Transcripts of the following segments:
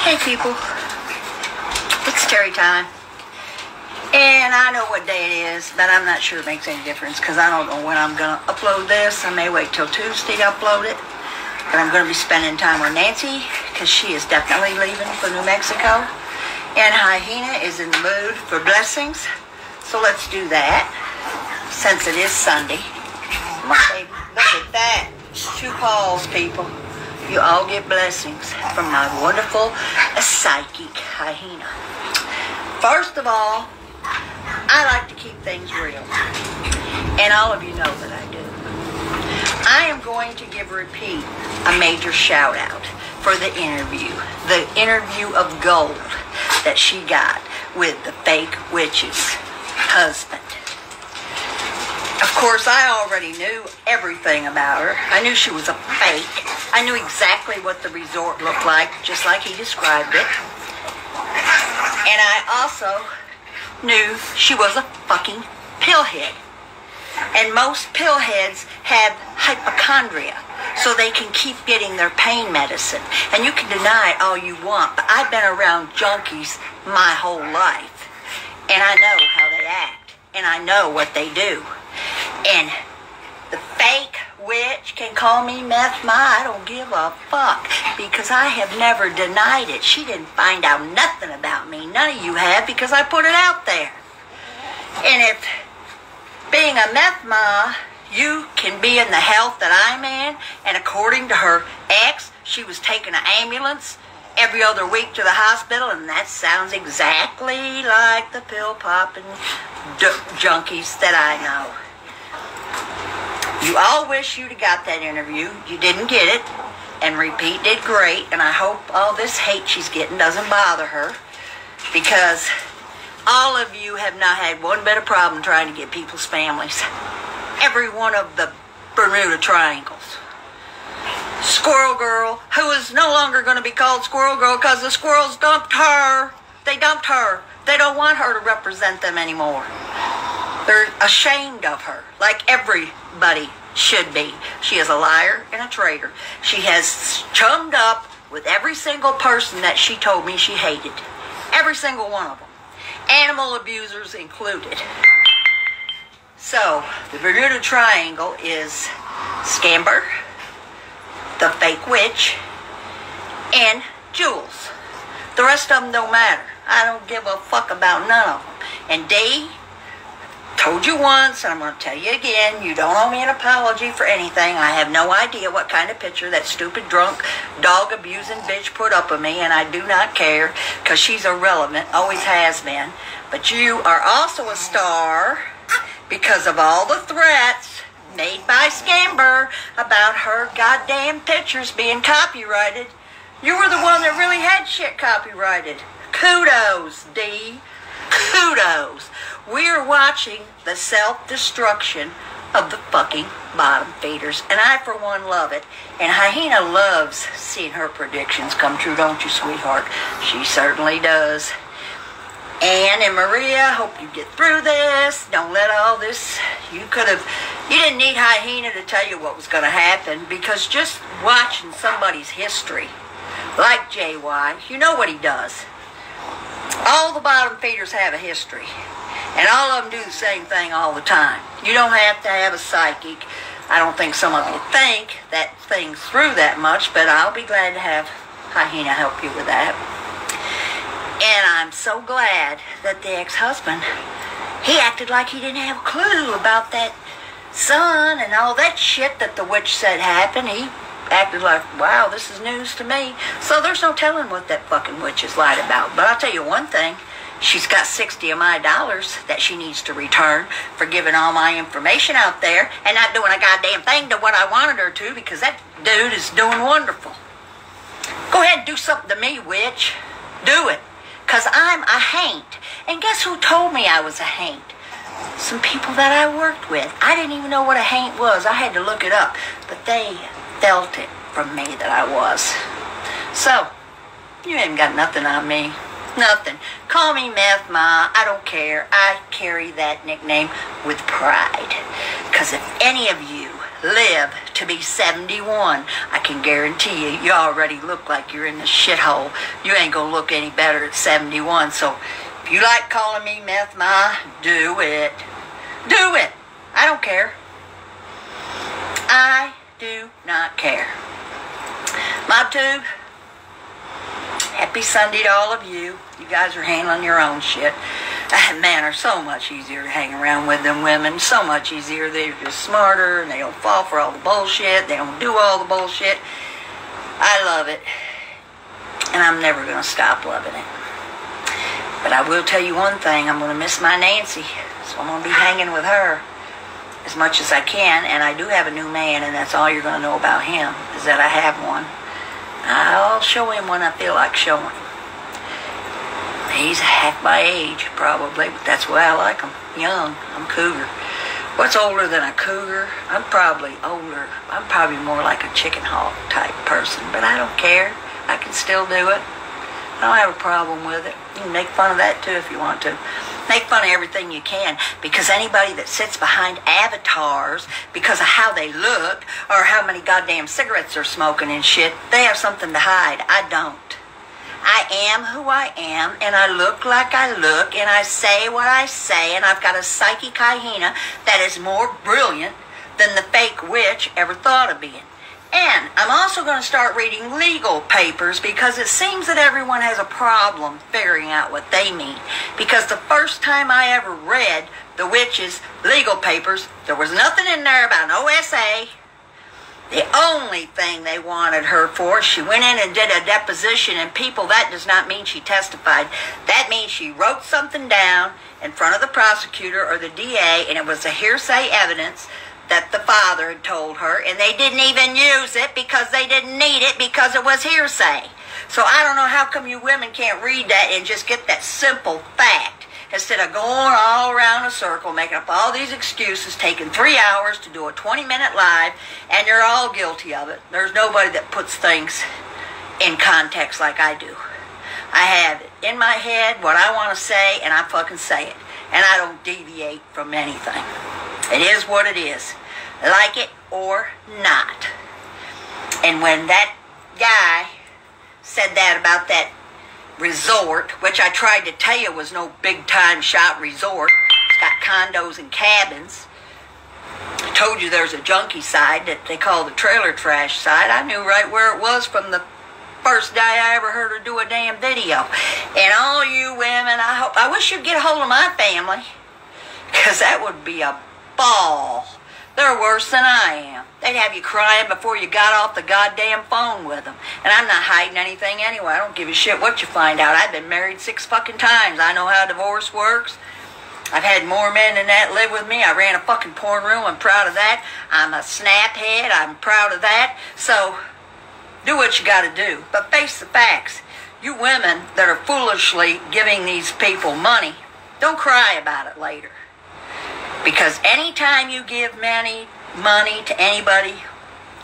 Hey people, it's Terrietime, and I know what day it is, but I'm not sure it makes any difference because I don't know when I'm going to upload this. I may wait till Tuesday to upload it, but I'm going to be spending time with Nancy because she is definitely leaving for New Mexico, and Hyena is in the mood for blessings, so let's do that since it is Sunday. Come on, baby, look at that. 2 calls, people. You all get blessings from my wonderful psychic Hyena. First of all, I like to keep things real. And all of you know that I do. I am going to repeat a major shout out for the interview of gold that she got with the fake witch's husband. Of course, I already knew everything about her. I knew she was a fake. I knew exactly what the resort looked like, just like he described it. And I also knew she was a fucking pillhead. And most pillheads have hypochondria, so they can keep getting their pain medicine. And you can deny it all you want, but I've been around junkies my whole life. And I know how they act. And I know what they do. And the fake witch can call me meth ma. I don't give a fuck because I have never denied it. She didn't find out nothing about me. None of you have because I put it out there. And if being a meth ma, you can be in the health that I'm in, and according to her ex, she was taking an ambulance every other week to the hospital, and that sounds exactly like the pill-popping junkies that I know. You all wish you'd have got that interview. You didn't get it, and Repeat did great, and I hope all this hate she's getting doesn't bother her, because all of you have not had one bit of problem trying to get people's families. Every one of the Bermuda Triangles. Squirrel Girl, who is no longer going to be called Squirrel Girl because the squirrels dumped her. They dumped her. They don't want her to represent them anymore. They're ashamed of her, like everybody should be. She is a liar and a traitor. She has chummed up with every single person that she told me she hated. Every single one of them. Animal abusers included. So, the Bermuda Triangle is Scamber, the fake witch, and Jules. The rest of them don't matter. I don't give a fuck about none of them. And Dee, told you once, and I'm going to tell you again, you don't owe me an apology for anything. I have no idea what kind of picture that stupid, drunk, dog-abusing bitch put up of me, and I do not care, because she's irrelevant, always has been. But you are also a star because of all the threats made by Scamber about her goddamn pictures being copyrighted. You were the one that really had shit copyrighted. Kudos, Dee. Kudos. We're watching the self-destruction of the fucking bottom feeders. And I, for one, love it. And Hyena loves seeing her predictions come true, don't you, sweetheart? She certainly does. Anne and Maria, hope you get through this. Don't let all this... You didn't need Hyena to tell you what was going to happen, because just watching somebody's history, like JY, you know what he does. All the bottom feeders have a history. And all of them do the same thing all the time. You don't have to have a psychic. I don't think some of you think that things through that much, but I'll be glad to have Hyena help you with that. And I'm so glad that the ex-husband, he acted like he didn't have a clue about that son and all that shit that the witch said happened. He acted like, wow, this is news to me. So there's no telling what that fucking witch is lied about. But I'll tell you one thing. She's got 60 of my dollars that she needs to return for giving all my information out there and not doing a goddamn thing to what I wanted her to, because that dude is doing wonderful. Go ahead and do something to me, witch. Do it. Because I'm a haint. And guess who told me I was a haint? Some people that I worked with. I didn't even know what a haint was. I had to look it up. But they felt it from me that I was. So, you ain't got nothing on me. Nothing. Call me Meth Ma. I don't care. I carry that nickname with pride. Because if any of you live to be 71, I can guarantee you, you already look like you're in the shithole. You ain't gonna look any better at 71. So if you like calling me Meth Ma, do it. Do it. I don't care. I do not care. Mob Tube, happy Sunday to all of you. You guys are handling your own shit. Men are so much easier to hang around with than women. So much easier. They're just smarter and they don't fall for all the bullshit. They don't do all the bullshit. I love it. And I'm never going to stop loving it. But I will tell you one thing. I'm going to miss my Nancy. So I'm going to be hanging with her as much as I can. And I do have a new man, and that's all you're going to know about him, is that I have one. I'll show him when I feel like showing him. He's half my age, probably, but that's why I like him. Young. I'm cougar. What's older than a cougar? I'm probably older. I'm probably more like a chicken hawk type person, but I don't care. I can still do it. I don't have a problem with it. You can make fun of that, too, if you want to. Make fun of everything you can, because anybody that sits behind avatars because of how they look or how many goddamn cigarettes they're smoking and shit, they have something to hide. I don't. I am who I am, and I look like I look, and I say what I say, and I've got a psychic hyena that is more brilliant than the fake witch ever thought of being. And I'm also going to start reading legal papers, because it seems that everyone has a problem figuring out what they mean. Because the first time I ever read the witch's legal papers, there was nothing in there about an OSA. The only thing they wanted her for, she went in and did a deposition, and people, that does not mean she testified. That means she wrote something down in front of the prosecutor or the DA, and it was a hearsay evidence that the father had told her, and they didn't even use it because they didn't need it because it was hearsay. So I don't know how come you women can't read that and just get that simple fact, instead of going all around a circle, making up all these excuses, taking 3 hours to do a 20-minute live, and you're all guilty of it. There's nobody that puts things in context like I do. I have it in my head what I want to say, and I fucking say it. And I don't deviate from anything. It is what it is. Like it or not. And when that guy said that about that resort, which I tried to tell you was no big-time shot resort. It's got condos and cabins. I told you there's a junkie side that they call the trailer trash side. I knew right where it was from the first day I ever heard her do a damn video. And all you women, I wish you'd get a hold of my family, because that would be a ball. They're worse than I am. They'd have you crying before you got off the goddamn phone with them. And I'm not hiding anything anyway. I don't give a shit what you find out. I've been married 6 fucking times. I know how divorce works. I've had more men than that live with me. I ran a fucking porn room. I'm proud of that. I'm a snaphead. I'm proud of that. So, do what you gotta do. But face the facts. You women that are foolishly giving these people money, don't cry about it later. Because anytime you give money to anybody,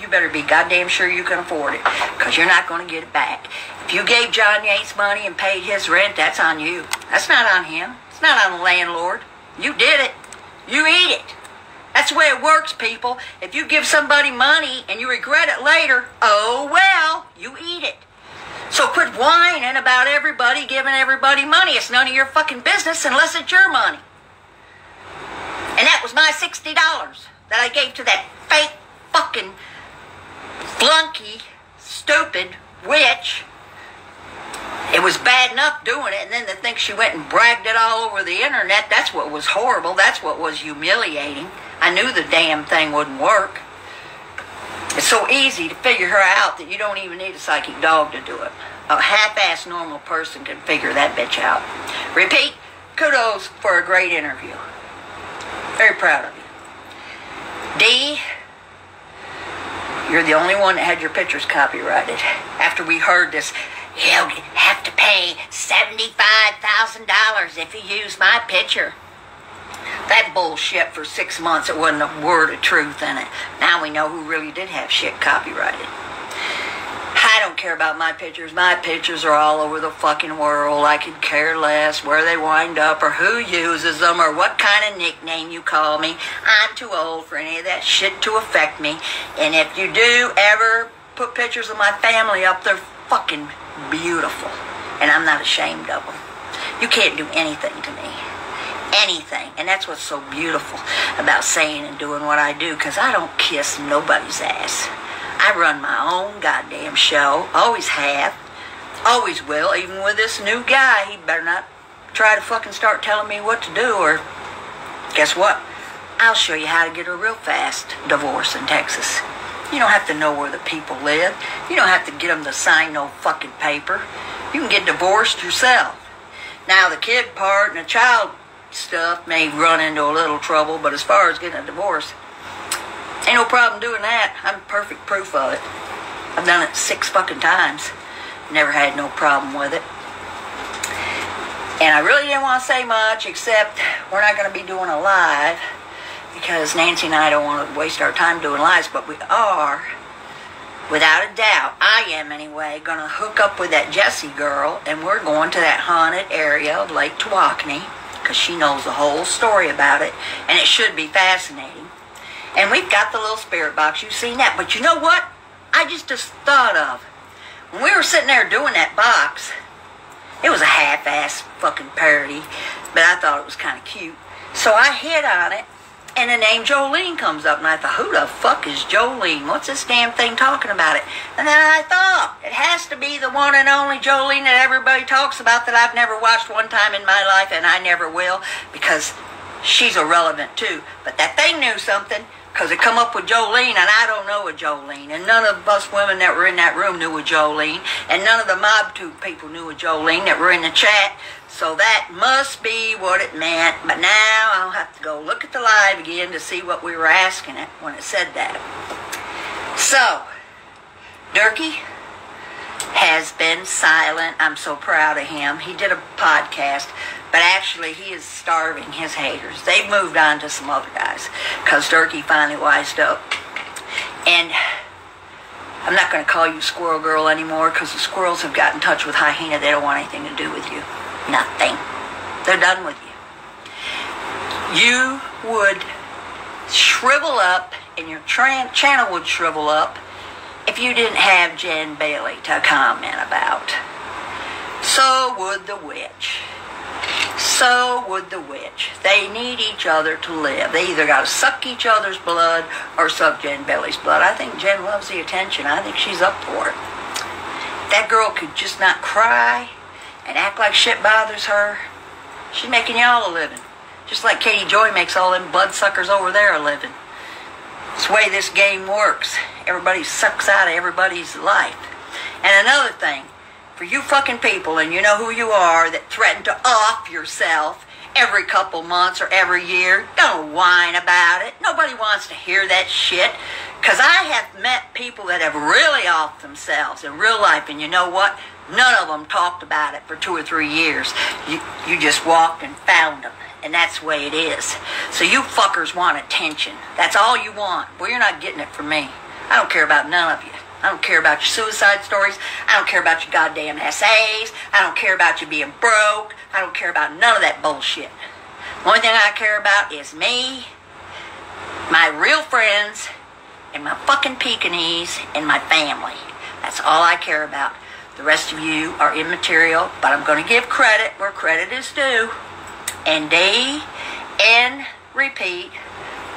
you better be goddamn sure you can afford it, because you're not going to get it back. If you gave John Yates money and paid his rent, that's on you. That's not on him. It's not on the landlord. You did it. You eat it. That's the way it works, people. If you give somebody money and you regret it later, oh well, you eat it. So quit whining about everybody giving everybody money. It's none of your fucking business unless it's your money. And that was my $60 that I gave to that fake fucking flunky, stupid witch. It was bad enough doing it, and then to think she went and bragged it all over the internet, that's what was horrible. That's what was humiliating. I knew the damn thing wouldn't work. It's so easy to figure her out that you don't even need a psychic dog to do it. A half-assed normal person can figure that bitch out. Repeat, kudos for a great interview. Very proud of you. D, you're the only one that had your pictures copyrighted. After we heard this, you'll have to pay $75,000 if you use my picture. That bullshit for 6 months, it wasn't a word of truth in it. Now we know who really did have shit copyrighted. I don't care about my pictures. My pictures are all over the fucking world. I could care less where they wind up or who uses them or what kind of nickname you call me. I'm too old for any of that shit to affect me. And if you do ever put pictures of my family up, they're fucking beautiful. And I'm not ashamed of them. You can't do anything to me. Anything. And that's what's so beautiful about saying and doing what I do, because I don't kiss nobody's ass. I run my own goddamn show. Always have. Always will. Even with this new guy, he better not try to fucking start telling me what to do, or guess what? I'll show you how to get a real fast divorce in Texas. You don't have to know where the people live. You don't have to get them to sign no fucking paper. You can get divorced yourself. Now, the kid part and the child stuff may run into a little trouble, but as far as getting a divorce, ain't no problem doing that. I'm perfect proof of it. I've done it 6 fucking times. Never had no problem with it. And I really didn't want to say much, except we're not going to be doing a live, because Nancy and I don't want to waste our time doing lives, but we are, without a doubt, I am anyway, going to hook up with that Jessie girl, and we're going to that haunted area of Lake Tawakoni, because she knows the whole story about it, and it should be fascinating. And we've got the little spirit box. You've seen that. But you know what? I just thought of, when we were sitting there doing that box, it was a half-ass fucking parody, but I thought it was kind of cute. So I hit on it, and the name Jolene comes up, and I thought, who the fuck is Jolene? What's this damn thing talking about it? And then I thought, it has to be the one and only Jolene that everybody talks about that I've never watched one time in my life, and I never will, because she's irrelevant too. But that thing knew something, because it come up with Jolene, and I don't know a Jolene. And none of us women that were in that room knew a Jolene. And none of the mob tube people knew a Jolene that were in the chat. So that must be what it meant. But now I'll have to go look at the live again to see what we were asking it when it said that. So, Durkee has been silent. I'm so proud of him. He did a podcast, but actually he is starving his haters. They've moved on to some other guys because Durkee finally wised up. And I'm not going to call you Squirrel Girl anymore, because the squirrels have got in touch with Hyena. They don't want anything to do with you. Nothing. They're done with you. You would shrivel up, and your channel would shrivel up, if you didn't have Jen Bailey to comment about. So would the witch. So would the witch. They need each other to live. They either got to suck each other's blood or suck Jen Bailey's blood. I think Jen loves the attention. I think she's up for it. That girl could just not cry and act like shit bothers her. She's making y'all a living. Just like Katie Joy makes all them bloodsuckers over there a living. It's the way this game works. Everybody sucks out of everybody's life. And another thing, for you fucking people, and you know who you are, that threaten to off yourself every couple months or every year, don't whine about it. Nobody wants to hear that shit. Because I have met people that have really offed themselves in real life, and you know what? None of them talked about it for 2 or 3 years. You just walked and found them. And that's the way it is. So you fuckers want attention. That's all you want. Well, you're not getting it from me. I don't care about none of you. I don't care about your suicide stories. I don't care about your goddamn essays. I don't care about you being broke. I don't care about none of that bullshit. The only thing I care about is me, my real friends, and my fucking Pekingese, and my family. That's all I care about. The rest of you are immaterial, but I'm going to give credit where credit is due. And they, and repeat,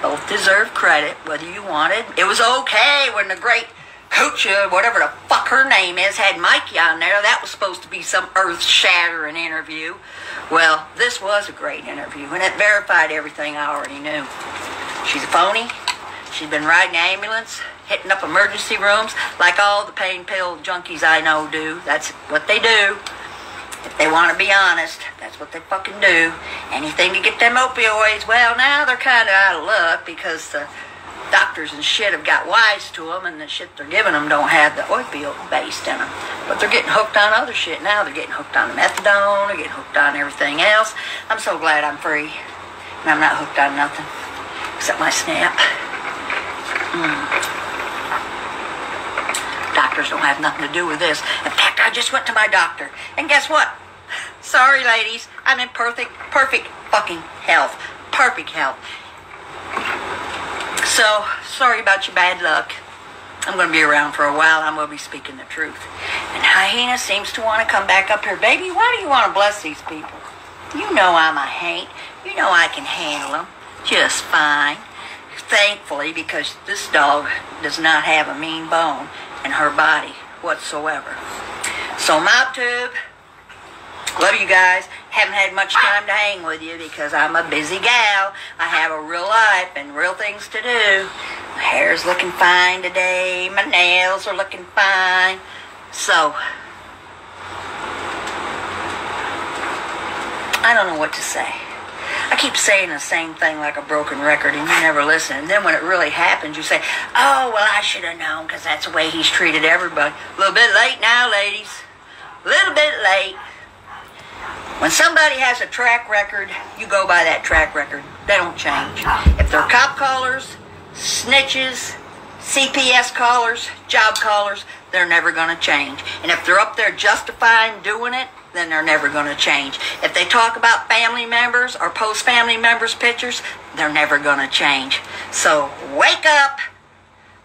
both deserve credit, whether you wanted. It was okay when the great Hoocha, whatever the fuck her name is, had Mikey on there. That was supposed to be some earth-shattering interview. Well, this was a great interview, and it verified everything I already knew. She's a phony. She's been riding an ambulance, hitting up emergency rooms, like all the pain pill junkies I know do. That's what they do. If they want to be honest, that's what they fucking do. Anything to get them opioids. Well, now they're kind of out of luck because the doctors and shit have got wise to them, and the shit they're giving them don't have the opioid based in them. But they're getting hooked on other shit now. They're getting hooked on the methadone. They're getting hooked on everything else. I'm so glad I'm free. And I'm not hooked on nothing except my snap. doctors don't have nothing to do with this. In fact, I just went to my doctor. And guess what? Sorry, ladies. I'm in perfect fucking health. Perfect health. So, sorry about your bad luck. I'm going to be around for a while. I'm going to be speaking the truth. And Hyena seems to want to come back up here. Baby, why do you want to bless these people? You know I'm a haint. You know I can handle them just fine. Thankfully, because this dog does not have a mean bone in her body whatsoever. So, MouthTube, love you guys. Haven't had much time to hang with you because I'm a busy gal. I have a real life and real things to do. My hair's looking fine today. My nails are looking fine. So, I don't know what to say. I keep saying the same thing like a broken record and you never listen. And then when it really happens, you say, oh, well, I should have known because that's the way he's treated everybody. A little bit late now, ladies. A little bit late. When somebody has a track record, you go by that track record. They don't change. If they're cop callers, snitches, CPS callers, job callers, they're never going to change. And if they're up there justifying doing it, then they're never going to change. If they talk about family members or post family members' pictures, they're never going to change. So wake up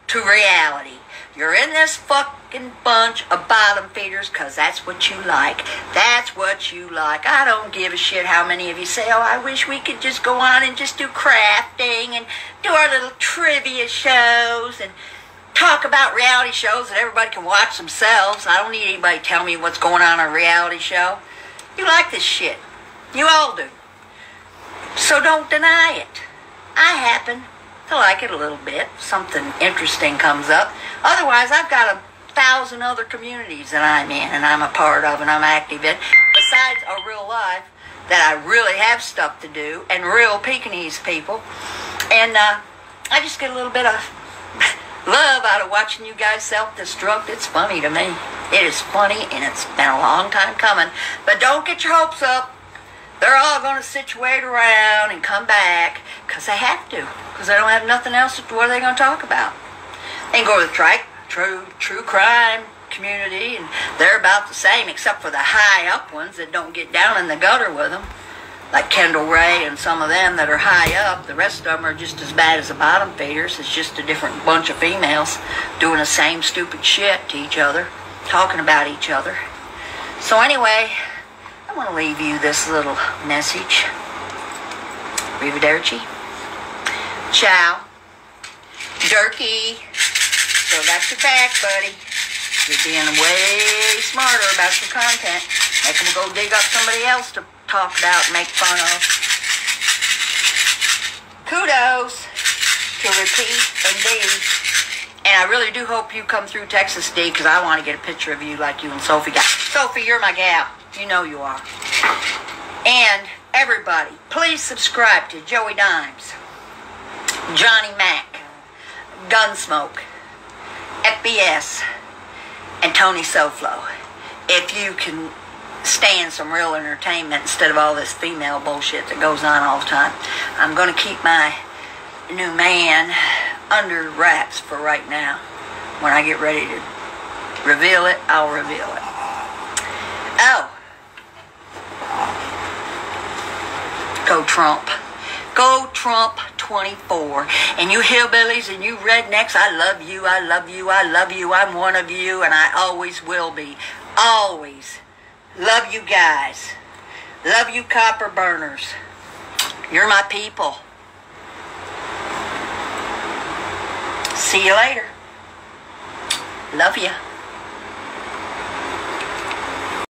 to reality. You're in this fucking bunch of bottom feeders because that's what you like. That's what you like. I don't give a shit how many of you say, oh, I wish we could just go on and just do crafting and do our little trivia shows and talk about reality shows that everybody can watch themselves. I don't need anybody to tell me what's going on in a reality show. You like this shit. You all do. So don't deny it. I happen to like it a little bit. Something interesting comes up. Otherwise, I've got 1,000 other communities that I'm in and I'm a part of and I'm active in. Besides a real life that I really have stuff to do and real Pekingese people. And I just get a little bit of love out of watching you guys self-destruct. It's funny to me. It is funny and it's been a long time coming. But don't get your hopes up. They're all going to situate around and come back because they have to. Because they don't have nothing else. What are they going to talk about? They can go to the true crime community and they're about the same except for the high up ones that don't get down in the gutter with them. Like Kendall Ray and some of them that are high up. The rest of them are just as bad as the bottom feeders. It's just a different bunch of females doing the same stupid shit to each other. Talking about each other. So anyway, I want to leave you this little message. Arrivederci. Ciao. Durkee. Still got your back, buddy. You're being way smarter about your content. Make them go dig up somebody else to talk about and make fun of. Kudos to Repeat and D. And I really do hope you come through Texas, D, because I want to get a picture of you like you and Sophie got. Sophie, you're my gal. You know you are. And everybody, please subscribe to Joey Dimes, Johnny Mac, Gunsmoke, FBS, and Tony Soflo. If you can stand some real entertainment instead of all this female bullshit that goes on all the time. I'm going to keep my new man under wraps for right now. When I get ready to reveal it, I'll reveal it. Oh. Go Trump. Go Trump 24. And you hillbillies and you rednecks, I love you, I love you, I love you. I'm one of you and I always will be. Always. Love you guys. Love you copper burners. You're my people. See you later. Love ya.